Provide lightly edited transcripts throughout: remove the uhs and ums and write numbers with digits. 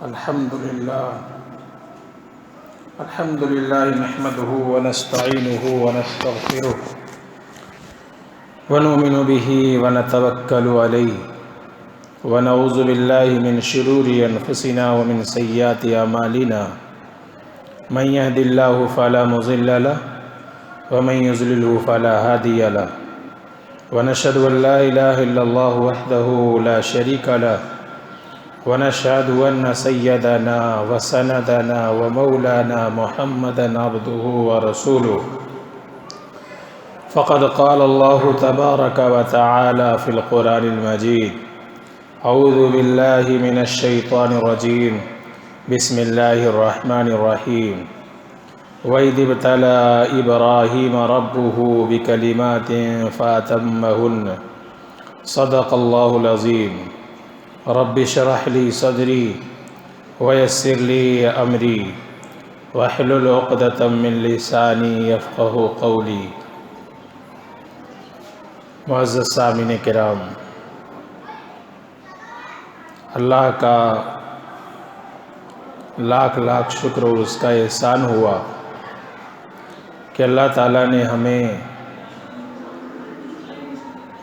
الحمد لله نحمده ونستعينه ونستغفره ونؤمن به ونتوكل عليه ونعوذ بالله من شرور أنفسنا ومن سيئات أعمالنا من يهد الله فلا مضل له ومن يضلل فلا هادي له ونشهد أن لا إله إلا الله وحده لا شريك له ونشهد أن سيدنا وسندنا ومولانا محمدا عبده ورسوله فقد قال الله تبارك وتعالى في القرآن المجيد أعوذ بالله من الشيطان الرجيم بسم الله الرحمن الرحيم وإذ ابتلى إبراهيم ربه بكلمات فأتمهن صدق الله العظيم رب اشرح لي صدري ويسر لي أمري واحلل عقدة من لساني يفقه قولي۔ معزز سامعین کرام، اللہ کا لاکھ لاکھ شکر اور اس کا احسان ہوا کہ اللہ تعالیٰ نے ہمیں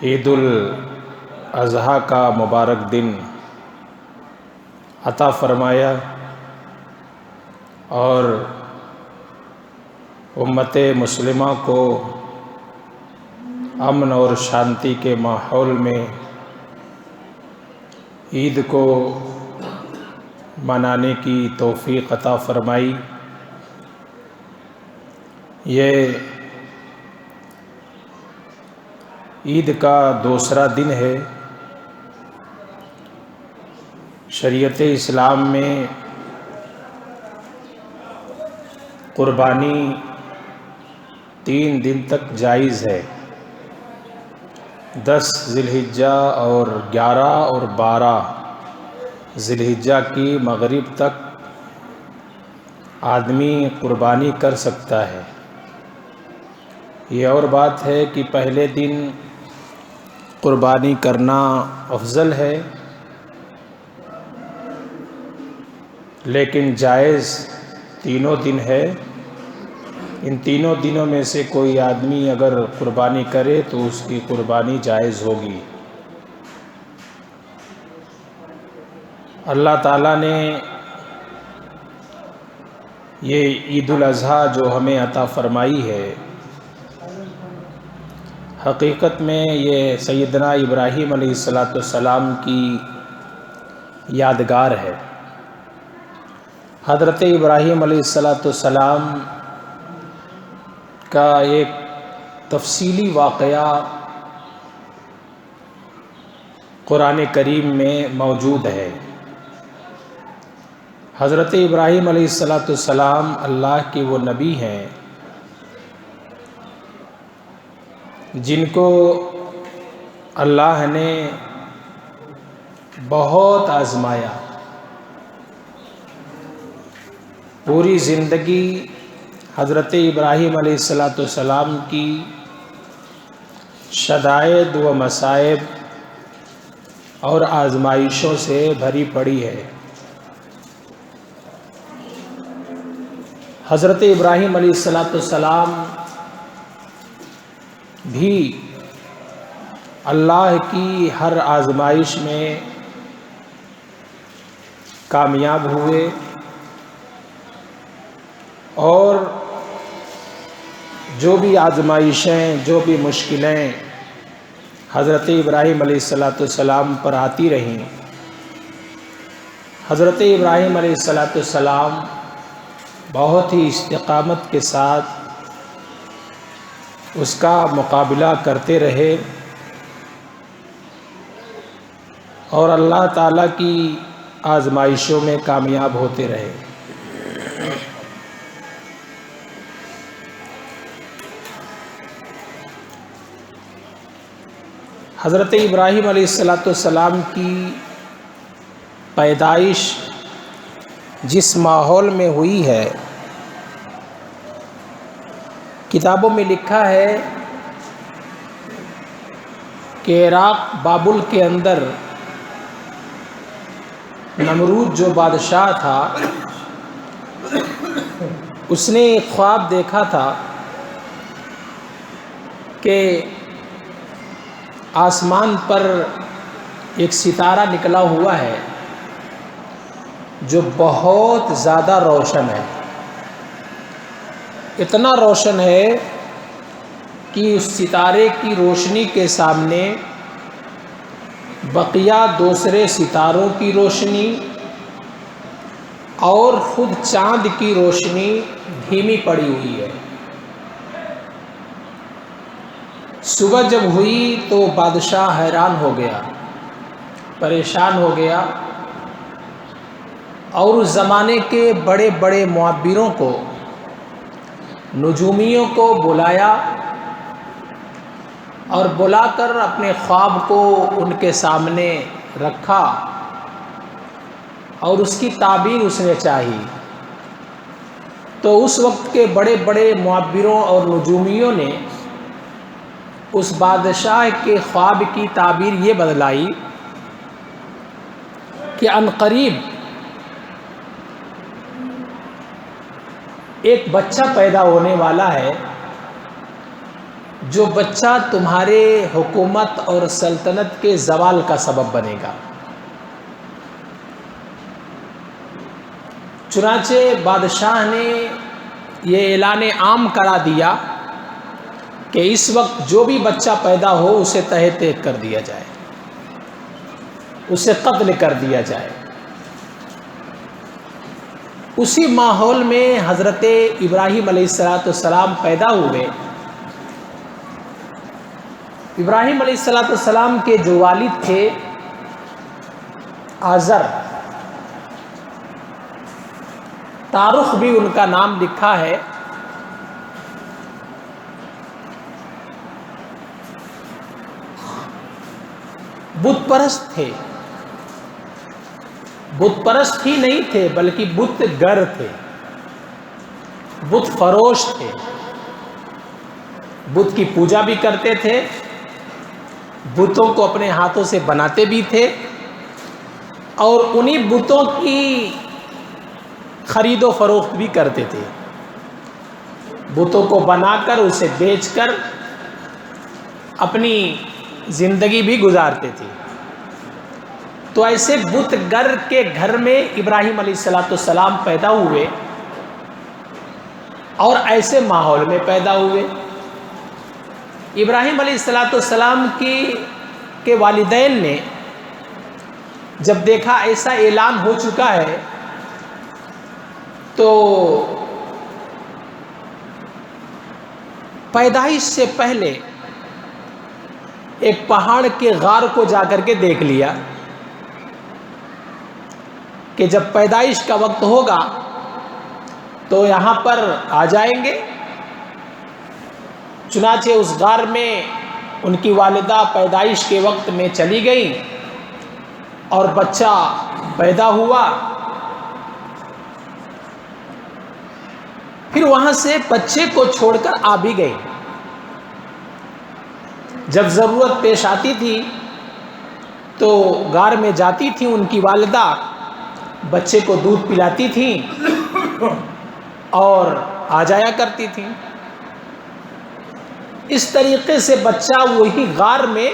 عید الاضحیٰ کا مبارک دن عطا فرمایا اور امت مسلمہ کو امن اور شانتی کے ماحول میں عید کو منانے کی توفیق عطا فرمائی۔ یہ عید کا دوسرا دن ہے۔ شریعت اسلام میں قربانی 3 دن تک جائز ہے۔ 10 ذی الحجہ اور 11 اور 12 ذی الحجہ کی مغرب تک آدمی قربانی کر سکتا ہے۔ یہ اور بات ہے کہ پہلے دن قربانی کرنا افضل ہے، لیکن جائز تینوں دن ہے۔ ان تینوں دنوں میں سے کوئی آدمی اگر قربانی کرے تو اس کی قربانی جائز ہوگی۔ اللہ تعالیٰ نے یہ عید الاضحیٰ جو ہمیں عطا فرمائی ہے، حقیقت میں یہ سیدنا ابراہیم علیہ السلام کی یادگار ہے۔ حضرت ابراہیم علیہ السلام کا ایک تفصیلی واقعہ قرآن کریم میں موجود ہے۔ حضرت ابراہیم علیہ السلام اللہ کے وہ نبی ہیں جن کو اللہ نے بہت آزمایا۔ پوری زندگی حضرت ابراہیم علیہ السلام کی شدائد و مصائب اور آزمائشوں سے بھری پڑی ہے۔ حضرت ابراہیم علیہ السلام بھی اللہ کی ہر آزمائش میں کامیاب ہوئے، اور جو بھی آزمائشیں، جو بھی مشکلیں حضرت ابراہیم علیہ السلام پر آتی رہیں، حضرت ابراہیم علیہ السلام بہت ہی استقامت کے ساتھ اس کا مقابلہ کرتے رہے اور اللہ تعالیٰ کی آزمائشوں میں کامیاب ہوتے رہے۔ حضرت ابراہیم علیہ السلام کی پیدائش جس ماحول میں ہوئی ہے، کتابوں میں لکھا ہے کہ عراق بابل کے اندر نمرود جو بادشاہ تھا اس نے ایک خواب دیکھا تھا کہ آسمان پر ایک ستارہ نکلا ہوا ہے جو بہت زیادہ روشن ہے، اتنا روشن ہے کہ اس ستارے کی روشنی کے سامنے بقیہ دوسرے ستاروں کی روشنی اور خود چاند کی روشنی دھیمی پڑی ہوئی ہے۔ صبح جب ہوئی تو بادشاہ حیران ہو گیا، پریشان ہو گیا، اور اس زمانے کے بڑے بڑے معبروں کو، نجومیوں کو بلایا اور بلا کر اپنے خواب کو ان کے سامنے رکھا اور اس کی تعبیر اس نے چاہی۔ تو اس وقت کے بڑے بڑے معبروں اور نجومیوں نے اس بادشاہ کے خواب کی تعبیر یہ بدلائی کہ عنقریب ایک بچہ پیدا ہونے والا ہے، جو بچہ تمہارے حکومت اور سلطنت کے زوال کا سبب بنے گا۔ چنانچہ بادشاہ نے یہ اعلان عام کرا دیا کہ اس وقت جو بھی بچہ پیدا ہو اسے تہہ تیغ کر دیا جائے، اسے قتل کر دیا جائے۔ اسی ماحول میں حضرت ابراہیم علیہ السلام پیدا ہوئے۔ ابراہیم علیہ السلام کے جو والد تھے آزر، تاریخ بھی ان کا نام لکھا ہے، بت پرست تھے۔ بت پرست ہی نہیں تھے بلکہ بت گر تھے، بت فروش تھے، بت کی پوجا بھی کرتے تھے، بتوں کو اپنے ہاتھوں سے بناتے بھی تھے، اور انہی بتوں کی خرید و فروخت بھی کرتے تھے۔ بتوں کو بنا کر اسے بیچ کر اپنی زندگی بھی گزارتے تھے۔ تو ایسے بت گر کے گھر میں ابراہیم علیہ السلام پیدا ہوئے اور ایسے ماحول میں پیدا ہوئے۔ ابراہیم علیہ السلام کے والدین نے جب دیکھا ایسا اعلان ہو چکا ہے تو پیدائش سے پہلے ایک پہاڑ کے غار کو جا کر کے دیکھ لیا کہ جب پیدائش کا وقت ہوگا تو یہاں پر آ جائیں گے۔ چنانچہ اس غار میں ان کی والدہ پیدائش کے وقت میں چلی گئیں اور بچہ پیدا ہوا۔ پھر وہاں سے بچے کو چھوڑ کر آ بھی گئی۔ جب ضرورت پیش آتی تھی تو غار میں جاتی تھی ان کی والدہ، بچے کو دودھ پلاتی تھیں اور آ جایا کرتی تھیں۔ اس طریقے سے بچہ وہی غار میں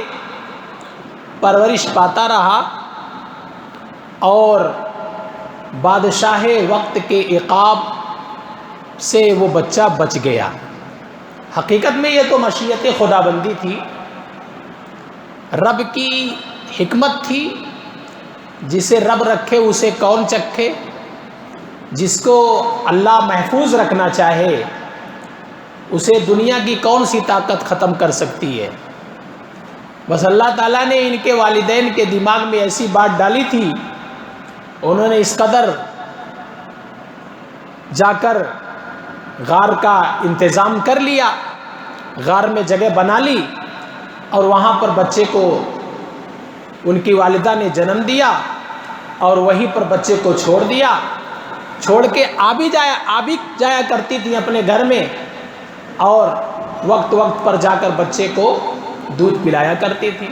پرورش پاتا رہا اور بادشاہ وقت کے عقاب سے وہ بچہ بچ گیا۔ حقیقت میں یہ تو مشیت خداوندی تھی، رب کی حکمت تھی۔ جسے رب رکھے اسے کون چکھے، جس کو اللہ محفوظ رکھنا چاہے اسے دنیا کی کون سی طاقت ختم کر سکتی ہے۔ بس اللہ تعالیٰ نے ان کے والدین کے دماغ میں ایسی بات ڈالی تھی، انہوں نے اس قدر جا کر غار کا انتظام کر لیا، غار میں جگہ بنا لی اور وہاں پر بچے کو ان کی والدہ نے جنم دیا اور وہیں پر بچے کو چھوڑ دیا۔ چھوڑ کے آ بھی جایا کرتی تھی اپنے گھر میں، اور وقت وقت پر جا کر بچے کو دودھ پلایا کرتی تھی۔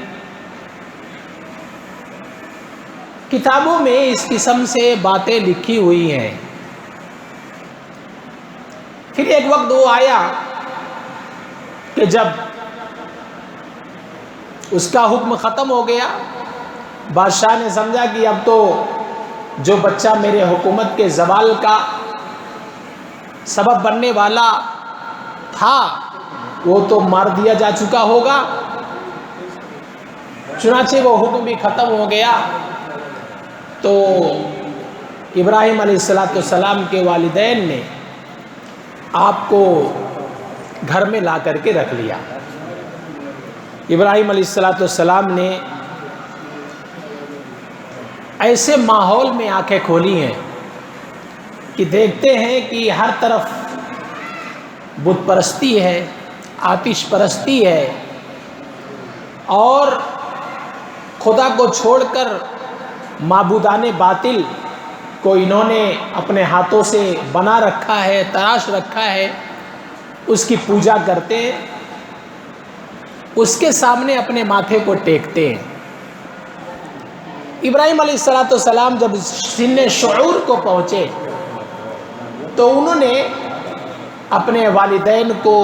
کتابوں میں اس قسم سے باتیں لکھی ہوئی ہیں۔ پھر ایک وقت وہ آیا کہ جب اس کا حکم ختم ہو گیا، بادشاہ نے سمجھا کہ اب تو جو بچہ میرے حکومت کے زوال کا سبب بننے والا تھا وہ تو مار دیا جا چکا ہوگا، چنانچہ وہ حکم بھی ختم ہو گیا۔ تو ابراہیم علیہ السلام کے والدین نے آپ کو گھر میں لا کر کے رکھ لیا۔ ابراہیم علیہ السلام نے ایسے ماحول میں آنکھیں کھولی ہیں کہ دیکھتے ہیں کہ ہر طرف بت پرستی ہے، آتش پرستی ہے، اور خدا کو چھوڑ کر معبودان باطل کو انہوں نے اپنے ہاتھوں سے بنا رکھا ہے، تراش رکھا ہے، اس کی پوجا کرتے ہیں، اس کے سامنے اپنے ماتھے کو ٹیکتے ہیں۔ ابراہیم علیہ السلام جب سن شعور کو پہنچے تو انہوں نے اپنے والدین کو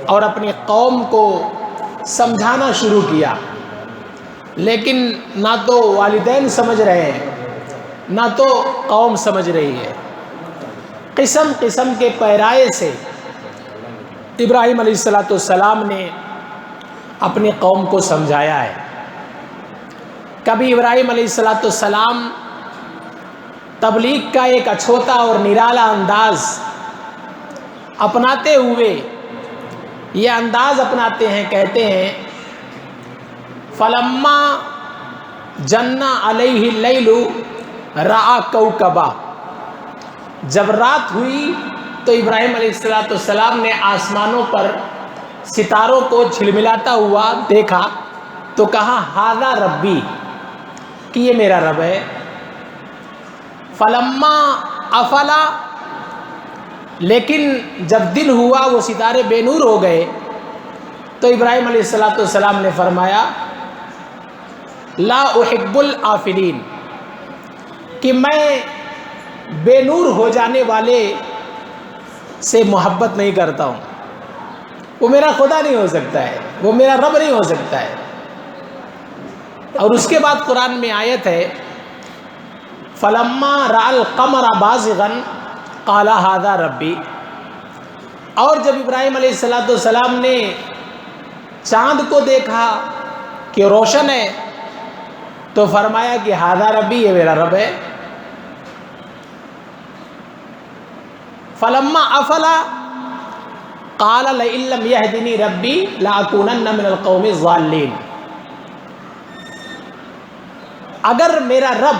اور اپنی قوم کو سمجھانا شروع کیا، لیکن نہ تو والدین سمجھ رہے ہیں نہ تو قوم سمجھ رہی ہے۔ قسم قسم کے پیرائے سے ابراہیم علیہ السلام نے اپنی قوم کو سمجھایا ہے۔ کبھی ابراہیم علیہ السلام تبلیغ کا ایک اچھوتا اور نرالا انداز اپناتے ہوئے یہ انداز اپناتے ہیں، کہتے ہیں فلما جن علیہ اللیل رأى کوکبا، جب رات ہوئی تو ابراہیم علیہ السلام نے آسمانوں پر ستاروں کو جھلملاتا ہوا دیکھا تو کہا ھذا ربی، کہ یہ میرا رب ہے۔ فلما افلا، لیکن جب دن ہوا وہ ستارے بے نور ہو گئے تو ابراہیم علیہ السلام نے فرمایا لا احب الآفلین، کہ میں بے نور ہو جانے والے سے محبت نہیں کرتا ہوں، وہ میرا خدا نہیں ہو سکتا ہے، وہ میرا رب نہیں ہو سکتا ہے۔ اور اس کے بعد قرآن میں آیت ہے فلما رأى القمر بازغا قال ھذا ربی، اور جب ابراہیم علیہ السلام نے چاند کو دیکھا کہ روشن ہے تو فرمایا کہ ھذا ربی، یہ میرا رب ہے۔ فلما افلا قال لئن لم يهدني ربی لأکونن من القوم الضالین، اگر میرا رب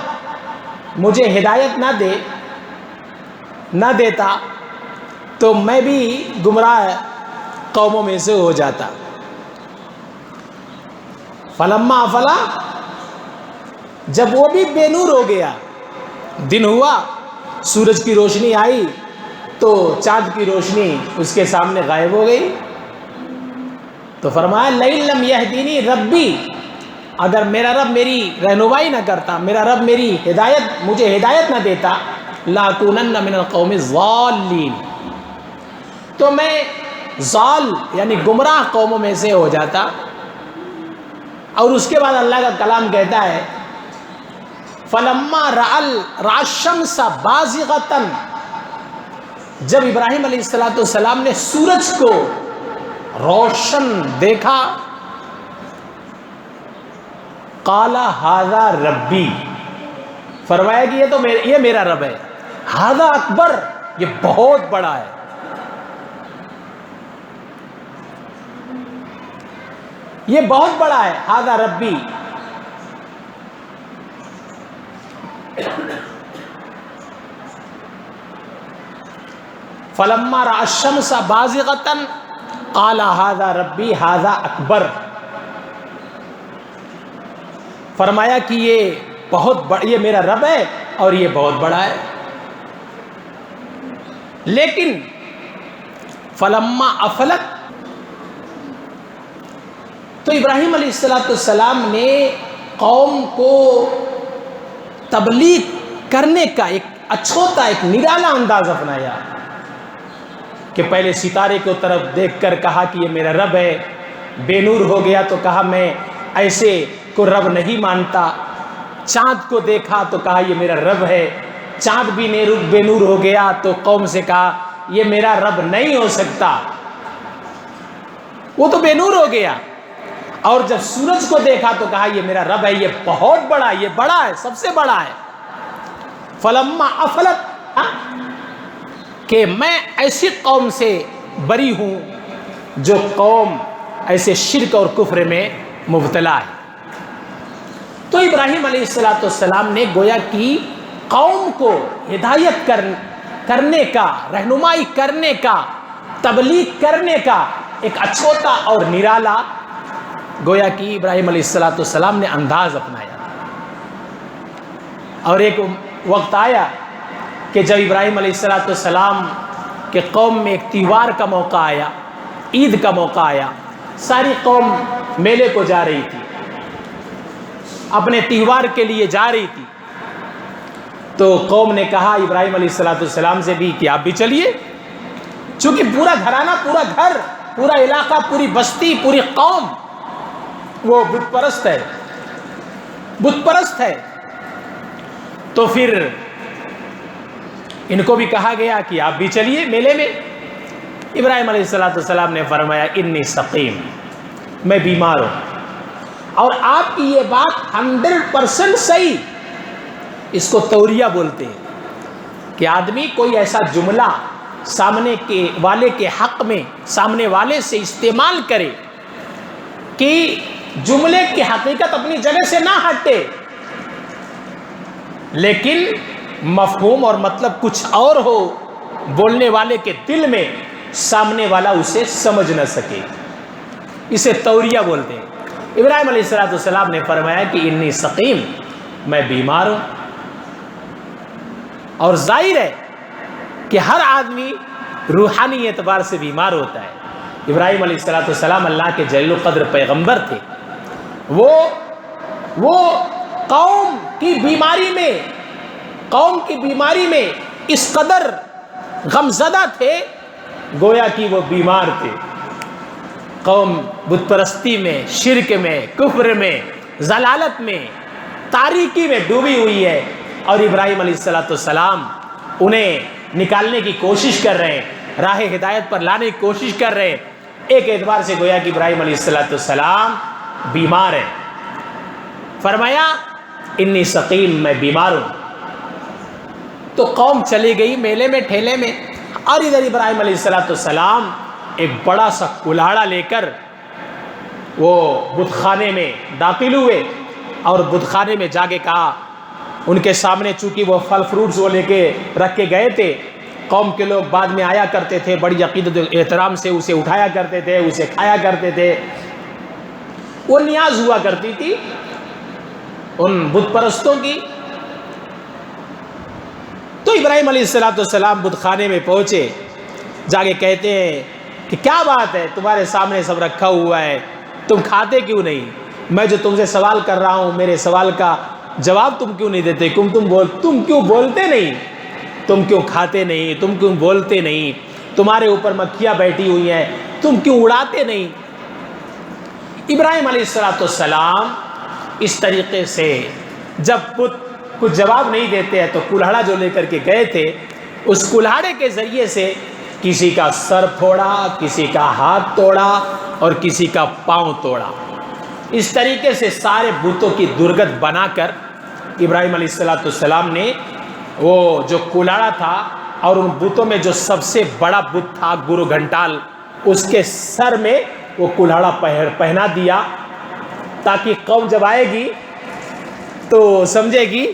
مجھے ہدایت نہ دیتا تو میں بھی گمراہ قوموں میں سے ہو جاتا۔ فلما افلا، جب وہ بھی بے نور ہو گیا، دن ہوا، سورج کی روشنی آئی تو چاند کی روشنی اس کے سامنے غائب ہو گئی، تو فرمایا لئن لم یہدینی ربی، اگر میرا رب میری رہنمائی نہ کرتا، میرا رب مجھے ہدایت نہ دیتا، لاکونن من القوم الضالین، تو میں ضال یعنی گمراہ قوموں میں سے ہو جاتا۔ اور اس کے بعد اللہ کا کلام کہتا ہے فلما رأى الشمس بازغۃ، جب ابراہیم علیہ السلام نے سورج کو روشن دیکھا قال ھذا ربی، فرمایا کہ یہ میرا رب ہے، ھذا اکبر، یہ بہت بڑا ہے۔ یہ بہت بڑا ہے، ھذا ربی۔ فلما رأى الشمس بازغۃ قال ھذا ربی ھذا اکبر، فرمایا کہ یہ میرا رب ہے اور یہ بہت بڑا ہے۔ لیکن فلما افلت، تو ابراہیم علیہ السلام نے قوم کو تبلیغ کرنے کا ایک اچھوتا ایک نرالا انداز اپنایا کہ پہلے ستارے کو طرف دیکھ کر کہا کہ یہ میرا رب ہے، بے نور ہو گیا تو کہا میں ایسے کو رب نہیں مانتا، چاند کو دیکھا تو کہا یہ میرا رب ہے، چاند بھی بے نور ہو گیا تو قوم سے کہا یہ میرا رب نہیں ہو سکتا، وہ تو بے نور ہو گیا، اور جب سورج کو دیکھا تو کہا یہ میرا رب ہے، یہ بہت بڑا، یہ بڑا ہے، سب سے بڑا ہے۔ فلما افلت، کہ میں ایسی قوم سے بری ہوں جو قوم ایسے شرک اور کفر میں مبتلا ہے۔ تو ابراہیم علیہ السلام نے گویا کہ قوم کو ہدایت کرنے کا، رہنمائی کرنے کا، تبلیغ کرنے کا ایک اچھوتا اور نرالا گویا کہ ابراہیم علیہ السلام نے انداز اپنایا۔ اور ایک وقت آیا کہ جب ابراہیم علیہ السلام کے قوم میں ایک تہوار کا موقع آیا، عید کا موقع آیا، ساری قوم میلے کو جا رہی تھی، اپنے تہوار کے لیے جا رہی تھی، تو قوم نے کہا ابراہیم علیہ السلام سے بھی کہ آپ بھی چلیے، چونکہ پورا گھرانہ، پورا گھر، پورا علاقہ، پوری بستی، پوری قوم وہ بت پرست ہے، بت پرست ہے۔ تو پھر ان کو بھی کہا گیا کہ آپ بھی چلیے میلے میں۔ ابراہیم علیہ السلام نے فرمایا انی سقیم، میں بیمار ہوں، اور آپ کی یہ بات 100% صحیح، اس کو توریہ بولتے ہیں کہ آدمی کوئی ایسا جملہ سامنے کے والے کے حق میں سامنے والے سے استعمال کرے کہ جملے کی حقیقت اپنی جگہ سے نہ ہٹے، لیکن مفہوم اور مطلب کچھ اور ہو، بولنے والے کے دل میں، سامنے والا اسے سمجھ نہ سکے، اسے توریہ بولتے ہیں۔ ابراہیم علیہ السلام نے فرمایا کہ انی سقیم، میں بیمار ہوں، اور ظاہر ہے کہ ہر آدمی روحانی اعتبار سے بیمار ہوتا ہے۔ ابراہیم علیہ السلام اللہ کے جلیل القدر پیغمبر تھے، وہ قوم کی بیماری میں اس قدر غمزدہ تھے گویا کہ وہ بیمار تھے۔ قوم بت پرستی میں، شرک میں، کفر میں، ضلالت میں، تاریکی میں ڈوبی ہوئی ہے، اور ابراہیم علیہ السلام انہیں نکالنے کی کوشش کر رہے ہیں، راہ ہدایت پر لانے کی کوشش کر رہے ہیں۔ ایک اعتبار سے گویا کہ ابراہیم علیہ السلام بیمار ہیں۔ فرمایا انی سقیم، میں بیمار ہوں۔ تو قوم چلی گئی میلے میں، ٹھیلے میں، اور ادھر ابراہیم علیہ السلام ایک بڑا سا کلاڑا لے کر وہ بت خانے میں داخل ہوئے، اور بت خانے میں جا کے کہا، ان کے سامنے چونکہ وہ پھل فروٹس وہ لے کے رکھ کے گئے تھے، قوم کے لوگ بعد میں آیا کرتے تھے، بڑی عقیدت و احترام سے اسے اٹھایا کرتے تھے، اسے کھایا کرتے تھے، وہ نیاز ہوا کرتی تھی ان بت پرستوں کی۔ تو ابراہیم علیہ السلام بت خانے میں پہنچے، جا کے کہتے ہیں کہ کیا بات ہے، تمہارے سامنے سب رکھا ہوا ہے، تم کھاتے کیوں نہیں؟ میں جو تم سے سوال کر رہا ہوں، میرے سوال کا جواب تم کیوں نہیں دیتے؟ تم کیوں بولتے نہیں؟ تم کیوں کھاتے نہیں؟ تم کیوں بولتے نہیں؟ تمہارے اوپر مکھیاں بیٹھی ہوئی ہیں، تم کیوں اڑاتے نہیں؟ ابراہیم علیہ السلام اس طریقے سے جب کچھ جواب نہیں دیتے ہیں تو کلہاڑا جو لے کر کے گئے تھے، اس کلہاڑے کے ذریعے سے کسی کا سر پھوڑا، کسی کا ہاتھ توڑا، اور کسی کا پاؤں توڑا۔ اس طریقے سے سارے بتوں کی درگت بنا کر ابراہیم علیہ السلام نے وہ جو کلاڑا تھا، اور ان بتوں میں جو سب سے بڑا بت تھا گرو گھنٹال، اس کے سر میں وہ کلاڑا پہنا دیا، تاکہ قوم جب آئے گی تو سمجھے گی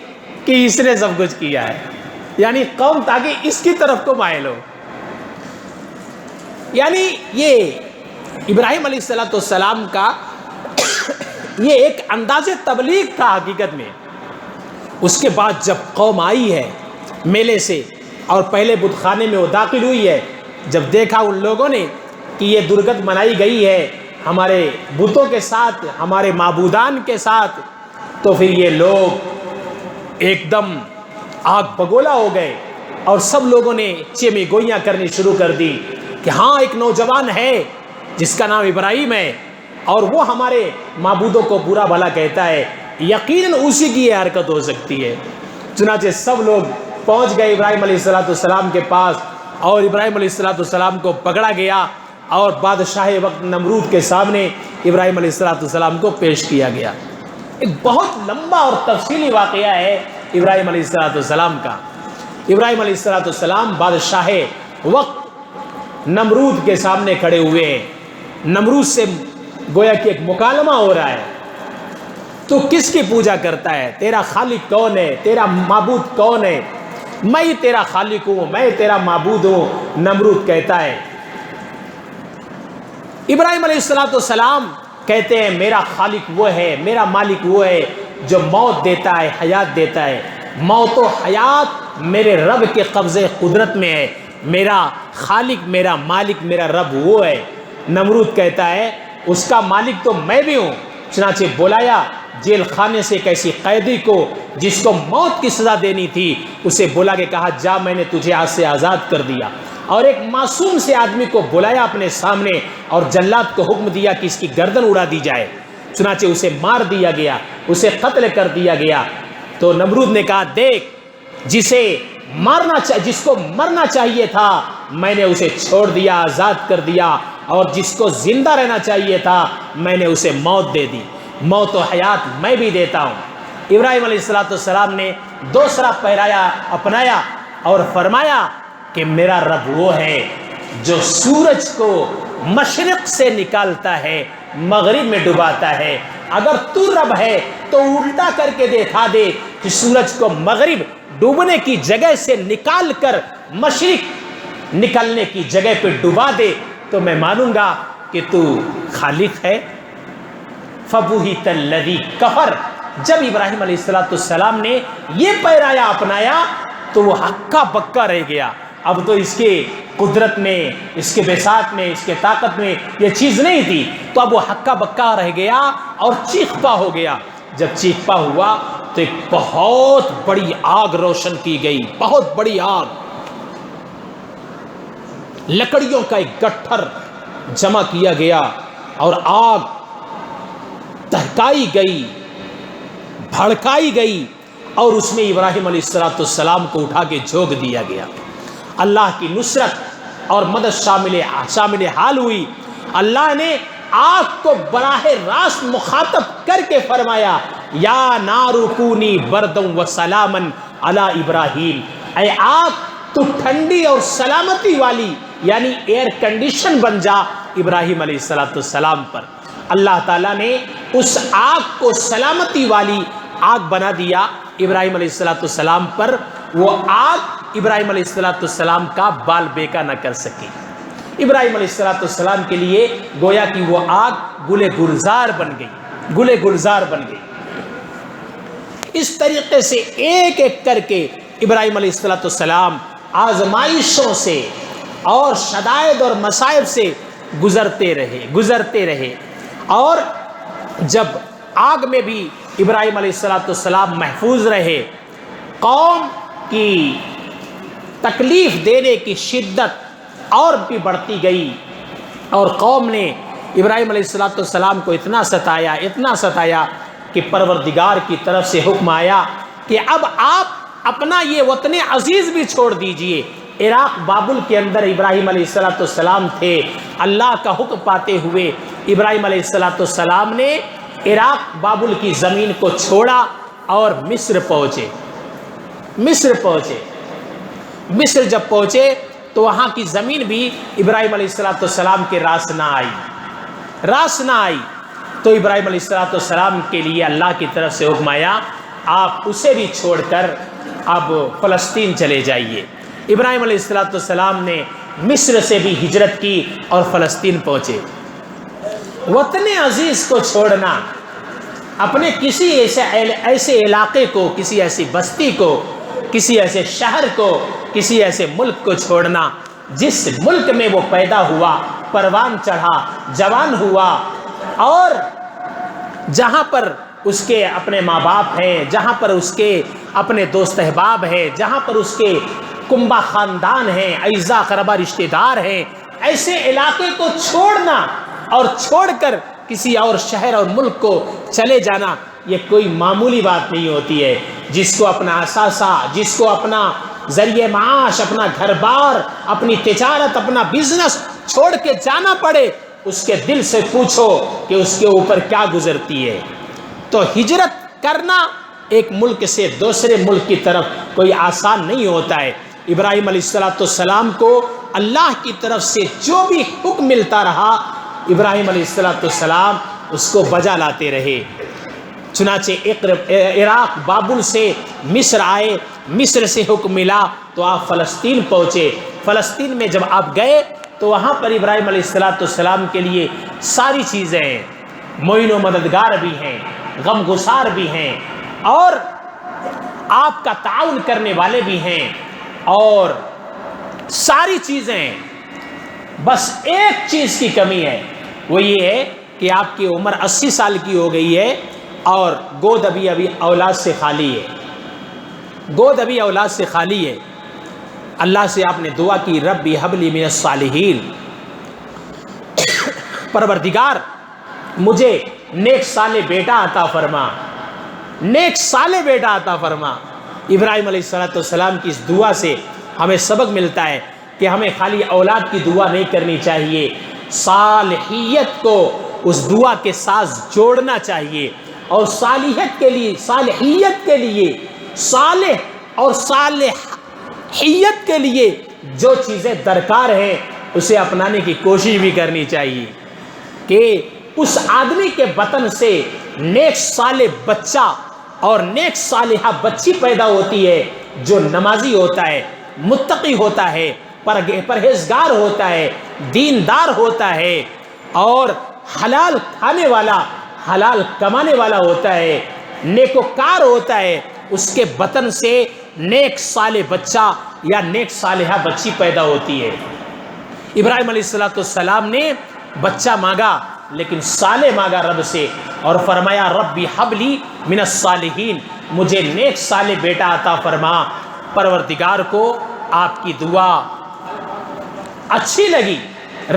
کہ اس نے سب کچھ کیا ہے، یعنی قوم تاکہ اس کی طرف کو مائل ہو۔ یعنی یہ ابراہیم علیہ السلام کا یہ ایک انداز تبلیغ تھا حقیقت میں۔ اس کے بعد جب قوم آئی ہے میلے سے، اور پہلے بت خانے میں وہ داخل ہوئی ہے، جب دیکھا ان لوگوں نے کہ یہ درگت منائی گئی ہے ہمارے بتوں کے ساتھ، ہمارے معبودان کے ساتھ، تو پھر یہ لوگ ایک دم آگ بگولا ہو گئے اور سب لوگوں نے چیمے گوئیاں کرنی شروع کر دی کہ ہاں ایک نوجوان ہے جس کا نام ابراہیم ہے اور وہ ہمارے معبودوں کو برا بھلا کہتا ہے، یقیناً اسی کی یہ حرکت ہو سکتی ہے۔ چنانچہ سب لوگ پہنچ گئے ابراہیم علیہ السلام کے پاس اور ابراہیم علیہ السلام کو پکڑا گیا اور بادشاہ وقت نمرود کے سامنے ابراہیم علیہ السلام کو پیش کیا گیا۔ ایک بہت لمبا اور تفصیلی واقعہ ہے ابراہیم علیہ السلام کا۔ ابراہیم علیہ السلام بادشاہ وقت نمرود کے سامنے کھڑے ہوئے ہیں، نمرود سے گویا کہ ایک مکالمہ ہو رہا ہے، تو کس کی پوجا کرتا ہے، تیرا خالق کون ہے، تیرا معبود کون ہے؟ میں تیرا خالق ہوں، میں تیرا معبود ہوں، نمرود کہتا ہے۔ ابراہیم علیہ السلام کہتے ہیں میرا خالق وہ ہے، میرا مالک وہ ہے جو موت دیتا ہے، حیات دیتا ہے، موت و حیات میرے رب کے قبضے قدرت میں ہے، میرا خالق، میرا مالک، میرا رب وہ ہے۔ نمرود کہتا ہے اس کا مالک تو میں بھی ہوں۔ چنانچہ بلایا جیل خانے سے ایک ایسی قیدی کو جس کو موت کی سزا دینی تھی، اسے بلا کے کہا جا میں نے تجھے آج سے آزاد کر دیا، اور ایک معصوم سے آدمی کو بلایا اپنے سامنے اور جلاد کو حکم دیا کہ اس کی گردن اڑا دی جائے۔ چنانچہ اسے مار دیا گیا، اسے قتل کر دیا گیا۔ تو نمرود نے کہا دیکھ جس کو مرنا چاہیے تھا میں نے اسے چھوڑ دیا، آزاد کر دیا، اور جس کو زندہ رہنا چاہیے تھا میں نے اسے موت دے دی، موت و حیات میں بھی دیتا ہوں۔ ابراہیم علیہ السلام نے دوسرا پیرایا اپنایا اور فرمایا کہ میرا رب وہ ہے جو سورج کو مشرق سے نکالتا ہے مغرب میں ڈباتا ہے، اگر تو رب ہے تو الٹا کر کے دکھا دے کہ سورج کو مغرب ڈوبنے کی جگہ سے نکال کر مشرق نکلنے کی جگہ پہ ڈبا دے تو میں مانوں گا کہ تو خالق ہے۔ فَبُهِتَ الَّذِي كَفَرَ، جب ابراہیم علیہ السلام نے یہ پیرایا اپنایا تو وہ ہکا بکا رہ گیا۔ اب تو اس کے قدرت میں، اس کے بساط میں، اس کے طاقت میں یہ چیز نہیں تھی، تو اب وہ ہکا بکا رہ گیا اور چیخپا ہو گیا۔ جب چیخپا ہوا تو ایک بہت بڑی آگ روشن کی گئی، بہت بڑی آگ، لکڑیوں کا ایک گٹھر جمع کیا گیا اور آگ تہکائی گئی، بھڑکائی گئی، اور اس میں ابراہیم علیہ السلام کو اٹھا کے جھونک دیا گیا۔ اللہ کی نصرت اور مدد شامل حال ہوئی۔ اللہ نے آگ کو براہ راست مخاطب کر کے فرمایا یا نار کونی بردم و سلامن علی ابراہیم، اے آگ تو ٹھنڈی اور سلامتی والی یعنی ایئر کنڈیشن بن جا ابراہیم علیہ السلام پر۔ اللہ تعالیٰ نے اس آگ کو سلامتی والی آگ بنا دیا ابراہیم علیہ السلام پر۔ وہ آگ ابراہیم علیہ السلام کا بال بیکا نہ کر سکی۔ ابراہیم علیہ السلام کے لیے گویا کہ وہ آگ گل گلزار بن گئی، گل گلزار بن گئی۔ اس طریقے سے ایک ایک کر کے ابراہیم علیہ السلام آزمائشوں سے اور شدائد اور مصائب سے گزرتے رہے، اور جب آگ میں بھی ابراہیم علیہ السلام محفوظ رہے، قوم کی تکلیف دینے کی شدت اور بھی بڑھتی گئی، اور قوم نے ابراہیم علیہ السلام کو اتنا ستایا کہ پروردگار کی طرف سے حکم آیا کہ اب آپ اپنا یہ وطن عزیز بھی چھوڑ دیجئے۔ عراق بابل کے اندر ابراہیم علیہ السلام تھے۔ اللہ کا حکم پاتے ہوئے ابراہیم علیہ السلام نے عراق بابل کی زمین کو چھوڑا اور مصر پہنچے۔ مصر جب پہنچے تو وہاں کی زمین بھی ابراہیم علیہ السلام کے راس نہ آئی، تو ابراہیم علیہ السلام کے لیے اللہ کی طرف سے حکم آیا آپ اسے بھی چھوڑ کر اب فلسطین چلے جائیے۔ ابراہیم علیہ السلام نے مصر سے بھی ہجرت کی اور فلسطین پہنچے۔ وطن عزیز کو چھوڑنا، اپنے کسی ایسے علاقے کو، کسی ایسی بستی کو، کسی ایسے شہر کو، کسی ایسے ملک کو چھوڑنا جس ملک میں وہ پیدا ہوا، پروان چڑھا، جوان ہوا، اور جہاں پر اس کے اپنے ماں باپ ہیں، جہاں پر اس کے اپنے دوست احباب ہیں، جہاں پر اس کے کنبہ خاندان ہیں، اعزا اقربا رشتہ دار ہیں، ایسے علاقے کو چھوڑنا اور چھوڑ کر کسی اور شہر اور ملک کو چلے جانا یہ کوئی معمولی بات نہیں ہوتی ہے۔ جس کو اپنا اثاثہ، جس کو اپنا ذریعہ معاش، اپنا گھر بار، اپنی تجارت، اپنا بزنس چھوڑ کے جانا پڑے، اس کے دل سے پوچھو کہ اس کے اوپر کیا گزرتی ہے۔ تو ہجرت کرنا ایک ملک سے دوسرے ملک کی طرف کوئی آسان نہیں ہوتا ہے۔ ابراہیم علیہ السلام کو اللہ کی طرف سے جو بھی حکم ملتا رہا، ابراہیم علیہ السلام اس کو بجا لاتے رہے۔ چنانچہ عراق بابل سے مصر آئے، مصر سے حکم ملا تو آپ فلسطین پہنچے۔ فلسطین میں جب آپ گئے تو وہاں پر ابراہیم علیہ السلام کے لیے ساری چیزیں ہیں، معین و مددگار بھی ہیں، غم گسار بھی ہیں، اور آپ کا تعاون کرنے والے بھی ہیں، اور ساری چیزیں ہیں۔ بس ایک چیز کی کمی ہے، وہ یہ ہے کہ آپ کی عمر 80 سال کی ہو گئی ہے اور گود ابھی اولاد سے خالی ہے، گود ابھی اولاد سے خالی ہے۔ اللہ سے آپ نے دعا کی، ربی ہب لی من الصالحین، پروردگار مجھے نیک صالح بیٹا عطا فرما، نیک صالح بیٹا عطا فرما۔ ابراہیم علیہ السلام کی اس دعا سے ہمیں سبق ملتا ہے کہ ہمیں خالی اولاد کی دعا نہیں کرنی چاہیے، صالحیت کو اس دعا کے ساتھ جوڑنا چاہیے، اور صالحیت کے لیے صالح اور صالحیت کے لیے جو چیزیں درکار ہیں اسے اپنانے کی کوشش بھی کرنی چاہیے کہ اس آدمی کے بطن سے نیک صالح بچہ اور نیک صالحہ بچی پیدا ہوتی ہے جو نمازی ہوتا ہے، متقی ہوتا ہے، پرہیزگار ہوتا ہے، دیندار ہوتا ہے، اور حلال کھانے والا، حلال کمانے والا ہوتا ہے، نیکوکار ہوتا ہے۔ اس کے بطن سے نیک صالح بچہ یا نیک صالحہ بچی پیدا ہوتی ہے۔ ابراہیم علیہ السلام نے بچہ مانگا لیکن صالح مانگا رب سے، اور فرمایا ربی حبلی من الصالحین، مجھے نیک صالح بیٹا عطا فرما۔ پروردگار کو آپ کی دعا اچھی لگی،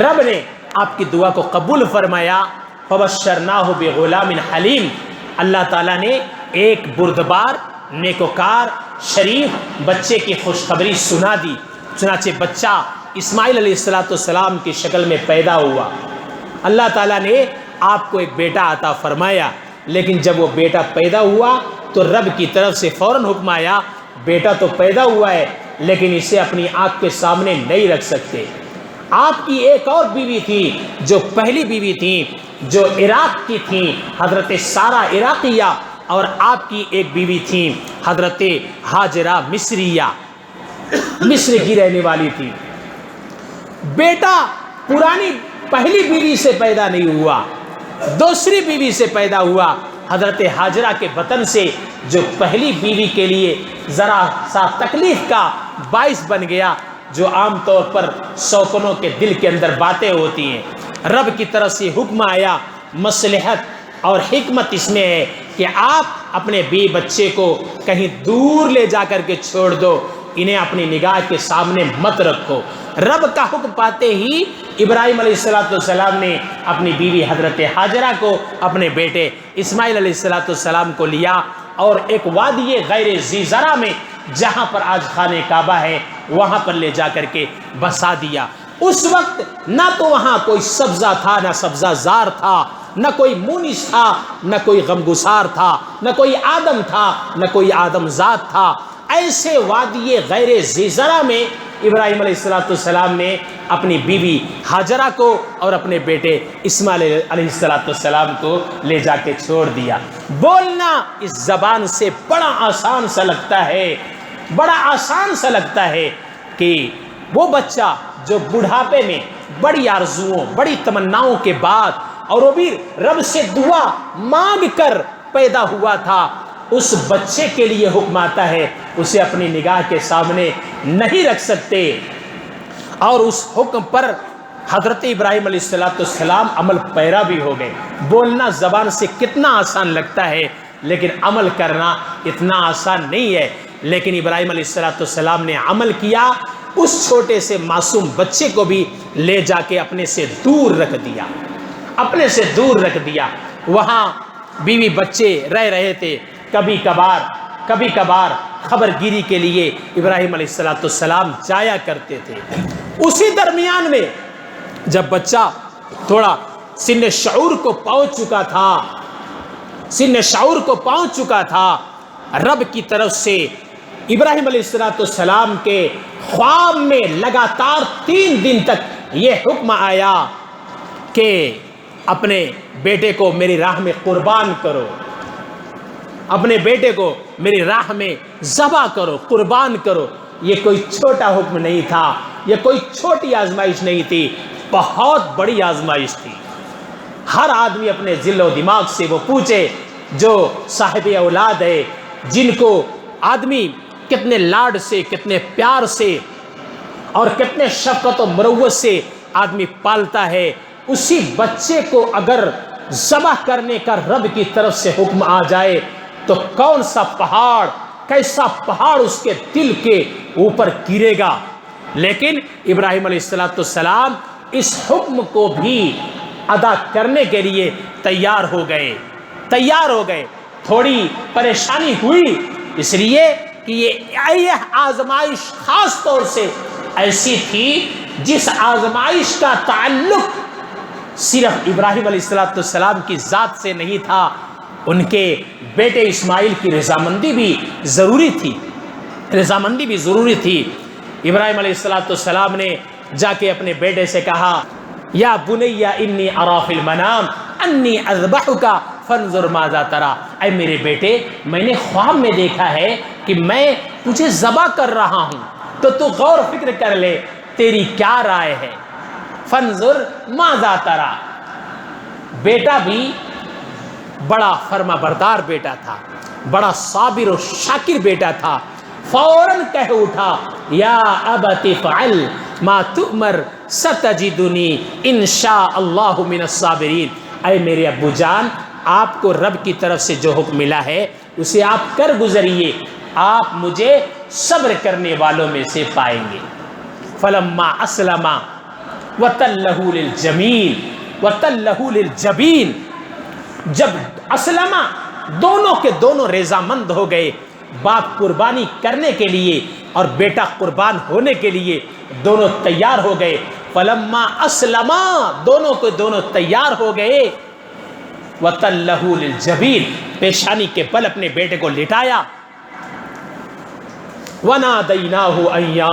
رب نے آپ کی دعا کو قبول فرمایا۔ فبشرناہ بغلام حلیم، اللہ تعالیٰ نے ایک بردبار، نیکوکار، شریف بچے کی خوشخبری سنا دی۔ چنانچہ بچہ اسماعیل علیہ السلام کی شکل میں پیدا ہوا۔ اللہ تعالیٰ نے آپ کو ایک بیٹا عطا فرمایا، لیکن جب وہ بیٹا پیدا ہوا تو رب کی طرف سے فوراً حکم آیا، بیٹا تو پیدا ہوا ہے لیکن اسے اپنی آنکھ کے سامنے نہیں رکھ سکتے۔ آپ کی ایک اور بیوی تھی جو پہلی بیوی تھی، جو عراق کی تھی، حضرت سارہ عراقیہ، اور آپ کی ایک بیوی تھی حضرت ہاجرہ مصریہ، مصر کی رہنے والی تھی۔ بیٹا پرانی پہلی بیوی سے پیدا نہیں ہوا، دوسری بیوی سے پیدا ہوا، حضرت ہاجرہ کے بطن سے، جو پہلی بیوی کے لیے ذرا سا تکلیف کا باعث بن گیا، جو عام طور پر سوکنوں کے دل کے اندر باتیں ہوتی ہیں۔ رب کی طرف سے حکم آیا، مصلحت اور حکمت اس میں ہے کہ آپ اپنے بیوی بچے کو کہیں دور لے جا کر کے چھوڑ دو، انہیں اپنی نگاہ کے سامنے مت رکھو۔ رب کا حکم پاتے ہی ابراہیم علیہ السلام نے اپنی بیوی حضرت ہاجرہ کو، اپنے بیٹے اسماعیل علیہ السلام کو لیا، اور ایک وادی غیر ذی زرع میں، جہاں پر آج خانہ کعبہ ہے، وہاں پر لے جا کر کے بسا دیا۔ اس وقت نہ تو وہاں کوئی سبزہ تھا، نہ سبزہ زار تھا، نہ کوئی مونس تھا، نہ کوئی غمگسار تھا، نہ کوئی آدم تھا، نہ کوئی آدم ذات تھا۔ ایسے وادی غیر ذی زرع میں ابراہیم علیہ السلام نے اپنی بیوی ہاجرہ کو اور اپنے بیٹے اسماعیل علیہ السلام کو لے جا کے چھوڑ دیا۔ بولنا اس زبان سے بڑا آسان سا لگتا ہے، بڑا آسان سا لگتا ہے کہ وہ بچہ جو بڑھاپے میں بڑی آرزوؤں، بڑی تمناؤں کے بعد، اور وہ بھی رب سے دعا مانگ کر پیدا ہوا تھا، اس بچے کے لیے حکم آتا ہے اسے اپنی نگاہ کے سامنے نہیں رکھ سکتے، اور اس حکم پر حضرت ابراہیم علیہ السلام عمل پیرا بھی ہو گئے. بولنا زبان سے کتنا آسان لگتا ہے لیکن عمل کرنا اتنا آسان نہیں ہے. لیکن ابراہیم علیہ السلام نے عمل کیا. اس چھوٹے سے معصوم بچے کو بھی لے جا کے اپنے سے دور رکھ دیا, اپنے سے دور رکھ دیا. وہاں بیوی بچے رہ رہے تھے. کبھی کبھار خبر گیری کے لیے ابراہیم علیہ السلام جایا کرتے تھے. اسی درمیان میں جب بچہ تھوڑا سن شعور کو پہنچ چکا تھا, رب کی طرف سے ابراہیم علیہ السلام کے خواب میں لگاتار 3 دن تک یہ حکم آیا کہ اپنے بیٹے کو میری راہ میں قربان کرو, اپنے بیٹے کو میری راہ میں ذبح کرو, قربان کرو. یہ کوئی چھوٹا حکم نہیں تھا, یہ کوئی چھوٹی آزمائش نہیں تھی, بہت بڑی آزمائش تھی. ہر آدمی اپنے ذل و دماغ سے وہ پوچھے جو صاحب اولاد ہے, جن کو آدمی کتنے لاڈ سے, کتنے پیار سے اور کتنے شفقت و مروت سے آدمی پالتا ہے, اسی بچے کو اگر ذبح کرنے کا رب کی طرف سے حکم آ جائے تو کون سا پہاڑ, کیسا پہاڑ اس کے دل کے اوپر گرے گا. لیکن ابراہیم علیہ السلام اس حکم کو بھی ادا کرنے کے لیے تیار ہو گئے. تھوڑی پریشانی ہوئی اس لیے کہ یہ آزمائش خاص طور سے ایسی تھی جس آزمائش کا تعلق صرف ابراہیم علیہ السلام کی ذات سے نہیں تھا, ان کے بیٹے اسماعیل کی رضامندی بھی ضروری تھی. ابراہیم علیہ السلام نے جا کے اپنے بیٹے سے کہا, یا بنی انی اری فی المنام انی اذبحک فانظر ماذا تری. اے میرے بیٹے, میں نے خواب میں دیکھا ہے کہ میں تجھے ذبح کر رہا ہوں, تو غور فکر کر لے تیری کیا رائے ہے. فانظر ماذا تری. بیٹا بھی بڑا فرما بردار بیٹا تھا, بڑا صابر و شاکر بیٹا تھا. فوراً کہہ اٹھا, یا ابت فعل ما تؤمر ستجدنی انشاء اللہ من الصابرین. اے میرے ابو جان, آپ کو رب کی طرف سے جو حکم ملا ہے اسے آپ کر گزریے, آپ مجھے صبر کرنے والوں میں سے پائیں گے. فلما اسلم وتلہ للجبین, جب اسلم دونوں کے دونوں رضامند ہو گئے, باپ قربانی کرنے کے لیے اور بیٹا قربان ہونے کے لیے دونوں تیار ہو گئے. فلما اسلم, دونوں کے دونوں تیار ہو گئے. وتلہ للجبین, پیشانی کے بل اپنے بیٹے کو لٹایا. ونادیناہ ان یا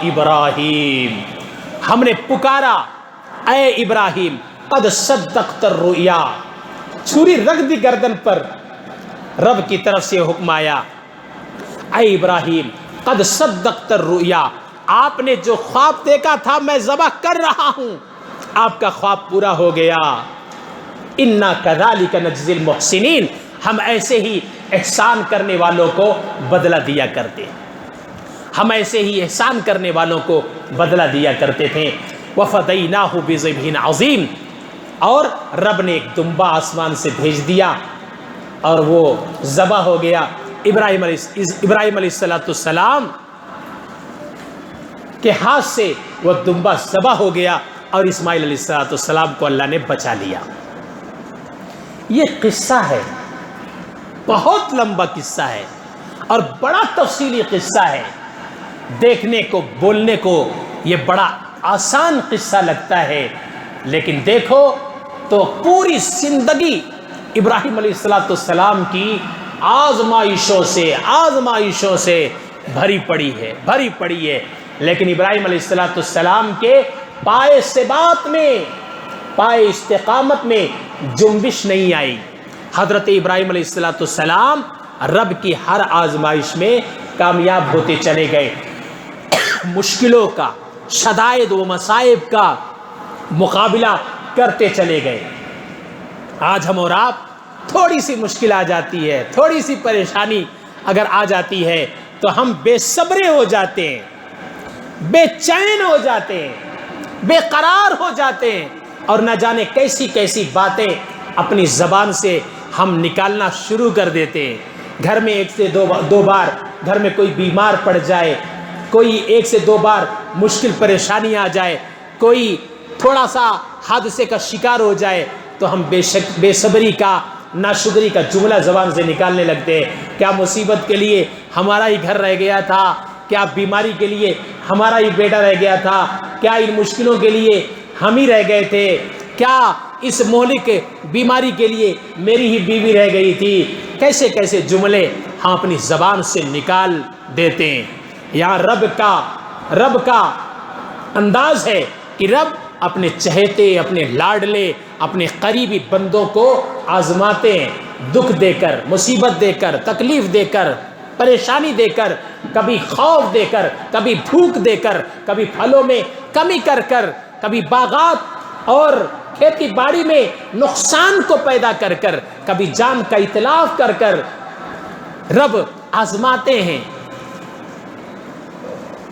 ابراہیم, ہم نے پکارا اے ابراہیم. قد صدقت الرؤیا, چھری رکھ دی گردن پر, رب کی طرف سے حکم آیا, اے ابراہیم قد صدقت الرؤیا, آپ نے جو خواب دیکھا تھا میں ذبح کر رہا ہوں, آپ کا خواب پورا ہو گیا. انا کذالک نجزی المحسنین, ہم ایسے ہی احسان کرنے والوں کو بدلہ دیا کرتے تھے. وفدیناہ بذبح عظیم, اور رب نے ایک دمبا آسمان سے بھیج دیا اور وہ ذبح ہو گیا. ابراہیم علیہ السلام کے ہاتھ سے وہ دمبا ذبح ہو گیا اور اسماعیل علیہ السلام کو اللہ نے بچا لیا. یہ قصہ ہے, بہت لمبا قصہ ہے اور بڑا تفصیلی قصہ ہے. دیکھنے کو, بولنے کو یہ بڑا آسان قصہ لگتا ہے, لیکن دیکھو تو پوری زندگی ابراہیم علیہ السلام کی آزمائشوں سے بھری پڑی ہے. لیکن ابراہیم علیہ السلام کے پائے ثبات میں, پائے استقامت میں جنبش نہیں آئی. حضرت ابراہیم علیہ السلام رب کی ہر آزمائش میں کامیاب ہوتے چلے گئے. مشکلوں کا, شدائد و مصائب کا مقابلہ کرتے چلے گئے. آج ہم اور آپ تھوڑی سی مشکل آ جاتی ہے, تھوڑی سی پریشانی اگر آ جاتی ہے تو ہم بے صبرے ہو جاتے ہیں, بے چین ہو جاتے ہیں. بے قرار ہو جاتے ہیں اور نہ جانے کیسی کیسی باتیں اپنی زبان سے ہم نکالنا شروع کر دیتے ہیں۔ گھر میں ایک سے دو بار گھر میں کوئی بیمار پڑ جائے، کوئی ایک سے دو بار مشکل پریشانی آ جائے، کوئی تھوڑا سا حادثے کا شکار ہو جائے تو ہم بے صبری کا ناشکری کا جملہ زبان سے نکالنے لگتے ہیں۔ کیا مصیبت کے لیے ہمارا ہی گھر رہ گیا تھا؟ کیا بیماری کے لیے ہمارا ہی بیٹا رہ گیا تھا؟ کیا ان مشکلوں کے لیے ہم ہی رہ گئے تھے؟ کیا اس مہلک بیماری کے لیے میری ہی بیوی رہ گئی تھی؟ کیسے کیسے جملے ہم اپنی زبان سے نکال دیتے ہیں۔ یہاں رب کا انداز ہے کہ رب اپنے چہیتے، اپنے لاڈلے، اپنے قریبی بندوں کو آزماتے ہیں، دکھ دے کر، مصیبت دے کر، تکلیف دے کر، پریشانی دے کر، کبھی خوف دے کر، کبھی بھوک دے کر، کبھی پھلوں میں کمی کر کر، کبھی باغات اور کھیتی باڑی میں نقصان کو پیدا کر کر، کبھی جان کا اتلاف کر کر رب آزماتے ہیں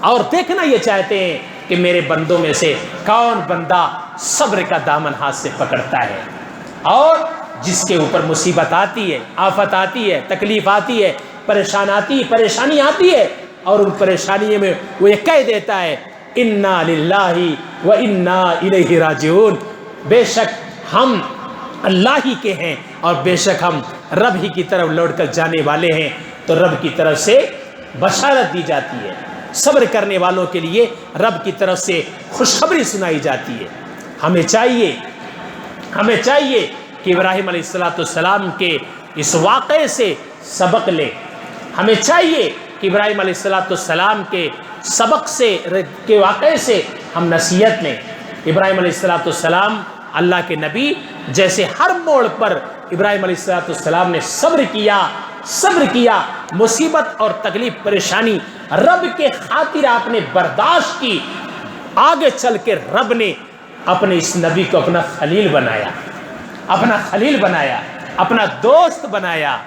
اور دیکھنا یہ چاہتے ہیں کہ میرے بندوں میں سے کون بندہ صبر کا دامن ہاتھ سے پکڑتا ہے، اور جس کے اوپر مصیبت آتی ہے، آفت آتی ہے، تکلیف آتی ہے، پریشانی آتی ہے، اور ان پریشانیوں میں وہ یہ کہہ دیتا ہے انا للہ و انا الیہ راجعون، بے شک ہم اللہ ہی کے ہیں اور بے شک ہم رب ہی کی طرف لوٹ کر جانے والے ہیں۔ تو رب کی طرف سے بشارت دی جاتی ہے، صبر کرنے والوں کے لیے رب کی طرف سے خوشخبری سنائی جاتی ہے۔ ہمیں چاہیے کہ ابراہیم علیہ السلام کے اس واقعے سے سبق لیں۔ ہمیں چاہیے کہ ابراہیم علیہ السلام کے واقعے سے ہم نصیحت لیں۔ ابراہیم علیہ السلام اللہ کے نبی، جیسے ہر موڑ پر ابراہیم علیہ السلام نے صبر کیا، مصیبت اور تکلیف پریشانی رب کے خاطر آپ نے برداشت کی، آگے چل کے رب نے اپنے اس نبی کو اپنا خلیل بنایا، اپنا دوست بنایا۔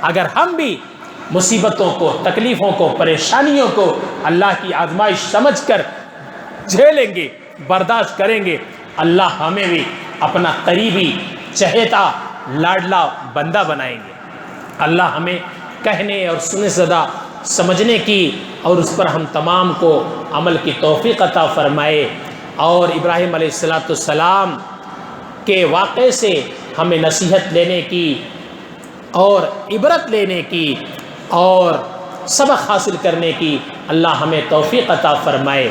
اگر ہم بھی مصیبتوں کو، تکلیفوں کو، پریشانیوں کو اللہ کی آزمائش سمجھ کر جھیلیں گے، برداشت کریں گے، اللہ ہمیں بھی اپنا قریبی، چہیتا، لاڈلا بندہ بنائیں گے۔ اللہ ہمیں کہنے اور سننے زدہ سمجھنے کی اور اس پر ہم تمام کو عمل کی توفیق عطا فرمائے، اور ابراہیم علیہ السلام کے واقعے سے ہمیں نصیحت لینے کی اور عبرت لینے کی اور سبق حاصل کرنے کی اللہ ہمیں توفیق عطا فرمائے۔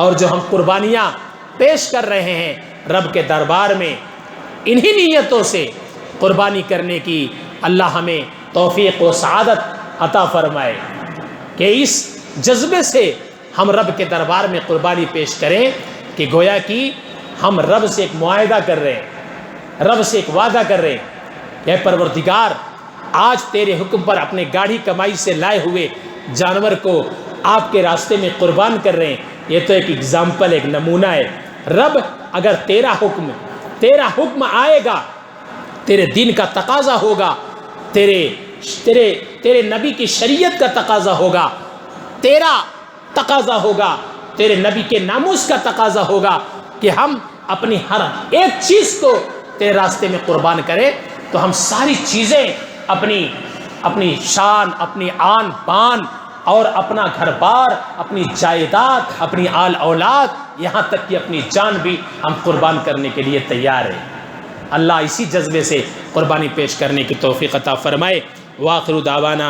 اور جو ہم قربانیاں پیش کر رہے ہیں رب کے دربار میں، انہی نیتوں سے قربانی کرنے کی اللہ ہمیں توفیق و سعادت عطا فرمائے کہ اس جذبے سے ہم رب کے دربار میں قربانی پیش کریں کہ گویا کہ ہم رب سے ایک معاہدہ کر رہے ہیں، رب سے ایک وعدہ کر رہے ہیں، اے پروردگار، آج تیرے حکم پر اپنے گاڑھی کمائی سے لائے ہوئے جانور کو آپ کے راستے میں قربان کر رہے ہیں۔ یہ تو ایک اگزامپل، ایک نمونہ ہے۔ رب، اگر تیرا حکم آئے گا، تیرے دین کا تقاضا ہوگا، تیرے نبی کی شریعت کا تقاضا ہوگا، تیرا تقاضا ہوگا، تیرے نبی کے ناموس کا تقاضا ہوگا کہ ہم اپنی ہر ایک چیز کو تیرے راستے میں قربان کریں، تو ہم ساری چیزیں اپنی شان، اپنی آن بان اور اپنا گھر بار، اپنی جائیداد، اپنی آل اولاد، یہاں تک کہ اپنی جان بھی ہم قربان کرنے کے لیے تیار ہیں۔ اللہ اسی جذبے سے قربانی پیش کرنے کی توفیق عطا فرمائے۔ وآخر دعوانا